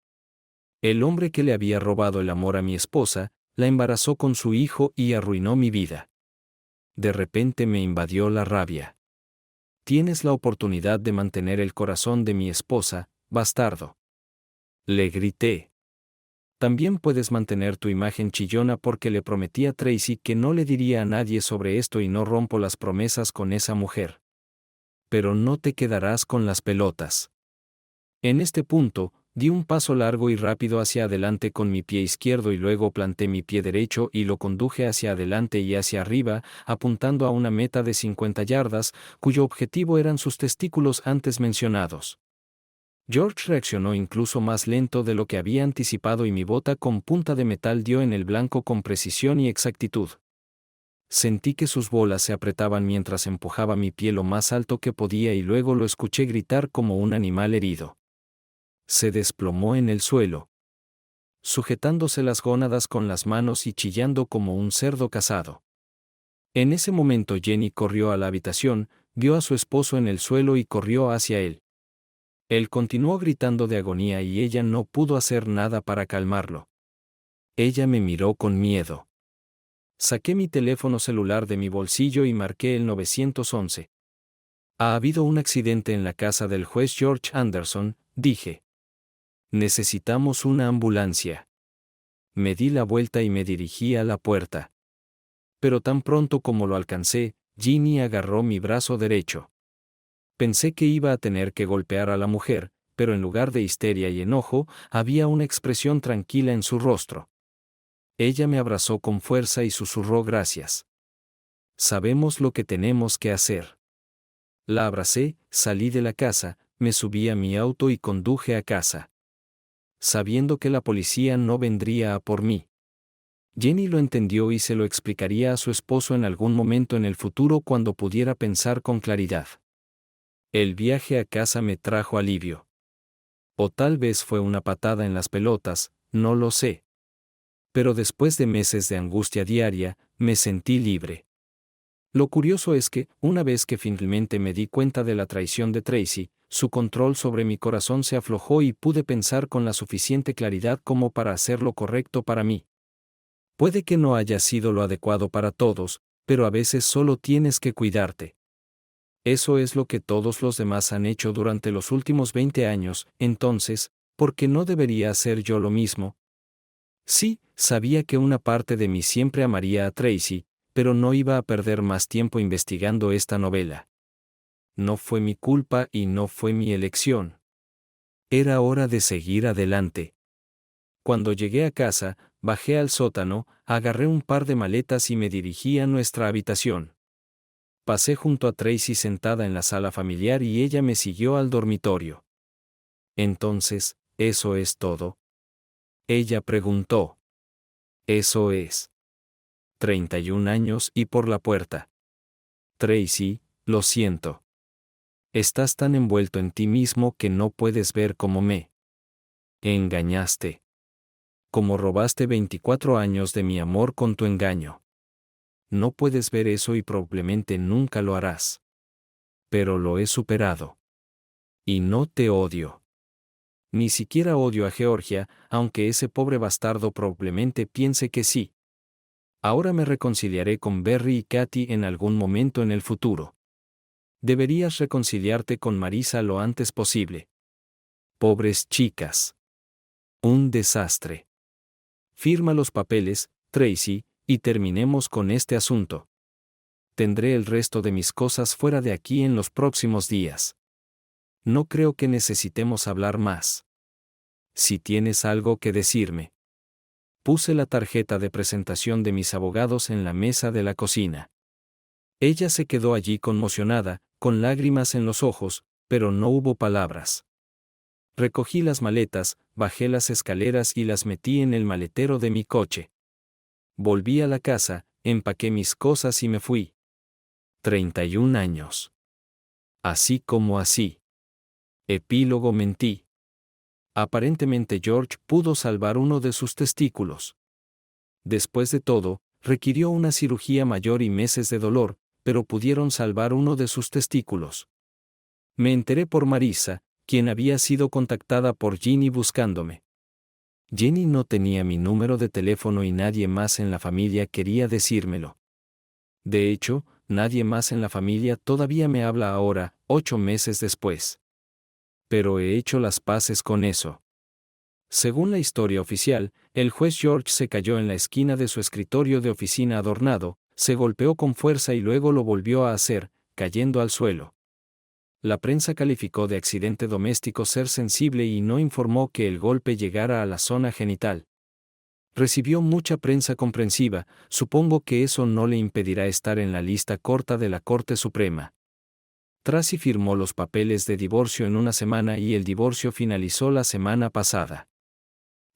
El hombre que le había robado el amor a mi esposa, la embarazó con su hijo y arruinó mi vida. De repente me invadió la rabia. Tienes la oportunidad de mantener el corazón de mi esposa, bastardo. Le grité. También puedes mantener tu imagen chillona porque le prometí a Tracy que no le diría a nadie sobre esto y no rompo las promesas con esa mujer. Pero no te quedarás con las pelotas. En este punto, di un paso largo y rápido hacia adelante con mi pie izquierdo y luego planté mi pie derecho y lo conduje hacia adelante y hacia arriba, apuntando a una meta de 50 yardas, cuyo objetivo eran sus testículos antes mencionados. George reaccionó incluso más lento de lo que había anticipado y mi bota con punta de metal dio en el blanco con precisión y exactitud. Sentí que sus bolas se apretaban mientras empujaba mi pie lo más alto que podía y luego lo escuché gritar como un animal herido. Se desplomó en el suelo, sujetándose las gónadas con las manos y chillando como un cerdo cazado. En ese momento Jenny corrió a la habitación, vio a su esposo en el suelo y corrió hacia él. Él continuó gritando de agonía y ella no pudo hacer nada para calmarlo. Ella me miró con miedo. Saqué mi teléfono celular de mi bolsillo y marqué el 911. Ha habido un accidente en la casa del juez George Anderson, dije. Necesitamos una ambulancia. Me di la vuelta y me dirigí a la puerta. Pero tan pronto como lo alcancé, Ginny agarró mi brazo derecho. Pensé que iba a tener que golpear a la mujer, pero en lugar de histeria y enojo, había una expresión tranquila en su rostro. Ella me abrazó con fuerza y susurró gracias. Sabemos lo que tenemos que hacer. La abracé, salí de la casa, me subí a mi auto y conduje a casa, sabiendo que la policía no vendría a por mí. Jenny lo entendió y se lo explicaría a su esposo en algún momento en el futuro cuando pudiera pensar con claridad. El viaje a casa me trajo alivio. O tal vez fue una patada en las pelotas, no lo sé. Pero después de meses de angustia diaria, me sentí libre. Lo curioso es que, una vez que finalmente me di cuenta de la traición de Tracy, su control sobre mi corazón se aflojó y pude pensar con la suficiente claridad como para hacer lo correcto para mí. Puede que no haya sido lo adecuado para todos, pero a veces solo tienes que cuidarte. Eso es lo que todos los demás han hecho durante los últimos 20 años, entonces, ¿por qué no debería hacer yo lo mismo? Sí, sabía que una parte de mí siempre amaría a Tracy, pero no iba a perder más tiempo investigando esta novela. No fue mi culpa y no fue mi elección. Era hora de seguir adelante. Cuando llegué a casa, bajé al sótano, agarré un par de maletas y me dirigí a nuestra habitación. Pasé junto a Tracy sentada en la sala familiar y ella me siguió al dormitorio. Entonces, ¿eso es todo? Ella preguntó. Eso es. 31 años y por la puerta. Tracy, lo siento. Estás tan envuelto en ti mismo que no puedes ver cómo me engañaste. Como robaste 24 años de mi amor con tu engaño. No puedes ver eso y probablemente nunca lo harás. Pero lo he superado. Y no te odio. Ni siquiera odio a Georgia, aunque ese pobre bastardo probablemente piense que sí. Ahora me reconciliaré con Barry y Katy en algún momento en el futuro. Deberías reconciliarte con Marisa lo antes posible. Pobres chicas. Un desastre. Firma los papeles, Tracy, y terminemos con este asunto. Tendré el resto de mis cosas fuera de aquí en los próximos días. No creo que necesitemos hablar más. Si tienes algo que decirme. Puse la tarjeta de presentación de mis abogados en la mesa de la cocina. Ella se quedó allí conmocionada, con lágrimas en los ojos, pero no hubo palabras. Recogí las maletas, bajé las escaleras y las metí en el maletero de mi coche. Volví a la casa, empaqué mis cosas y me fui. 31 años. Así como así. Epílogo mentí. Aparentemente George pudo salvar uno de sus testículos. Después de todo, requirió una cirugía mayor y meses de dolor, pero pudieron salvar uno de sus testículos. Me enteré por Marisa, quien había sido contactada por Ginny buscándome. Jenny no tenía mi número de teléfono y nadie más en la familia quería decírmelo. De hecho, nadie más en la familia todavía me habla ahora, 8 meses después. Pero he hecho las paces con eso. Según la historia oficial, el juez George se cayó en la esquina de su escritorio de oficina adornado, se golpeó con fuerza y luego lo volvió a hacer, cayendo al suelo. La prensa calificó de accidente doméstico ser sensible y no informó que el golpe llegara a la zona genital. Recibió mucha prensa comprensiva, supongo que eso no le impedirá estar en la lista corta de la Corte Suprema. Tracy firmó los papeles de divorcio en una semana y el divorcio finalizó la semana pasada.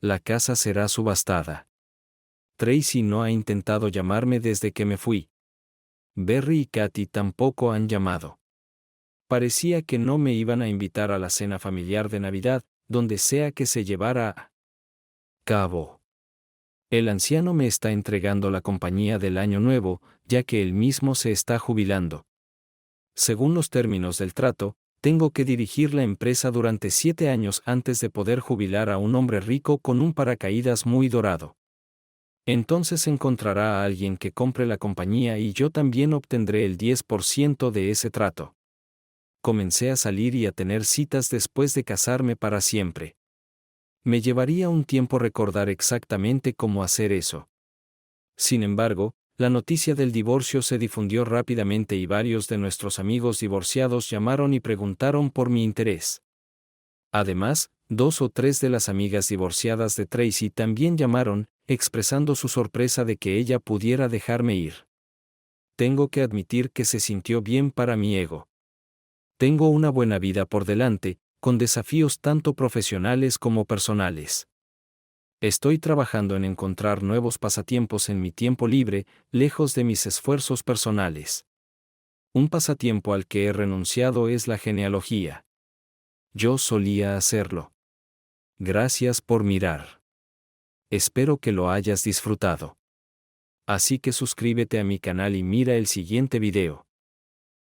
La casa será subastada. Tracy no ha intentado llamarme desde que me fui. Berry y Katy tampoco han llamado. Parecía que no me iban a invitar a la cena familiar de Navidad, donde sea que se llevara a cabo. El anciano me está entregando la compañía del Año Nuevo, ya que él mismo se está jubilando. Según los términos del trato, tengo que dirigir la empresa durante 7 años antes de poder jubilar a un hombre rico con un paracaídas muy dorado. Entonces encontrará a alguien que compre la compañía y yo también obtendré el 10% de ese trato. Comencé a salir y a tener citas después de casarme para siempre. Me llevaría un tiempo recordar exactamente cómo hacer eso. Sin embargo, la noticia del divorcio se difundió rápidamente y varios de nuestros amigos divorciados llamaron y preguntaron por mi interés. Además, 2 o 3 de las amigas divorciadas de Tracy también llamaron, expresando su sorpresa de que ella pudiera dejarme ir. Tengo que admitir que se sintió bien para mi ego. Tengo una buena vida por delante, con desafíos tanto profesionales como personales. Estoy trabajando en encontrar nuevos pasatiempos en mi tiempo libre, lejos de mis esfuerzos personales. Un pasatiempo al que he renunciado es la genealogía. Yo solía hacerlo. Gracias por mirar. Espero que lo hayas disfrutado. Así que suscríbete a mi canal y mira el siguiente video.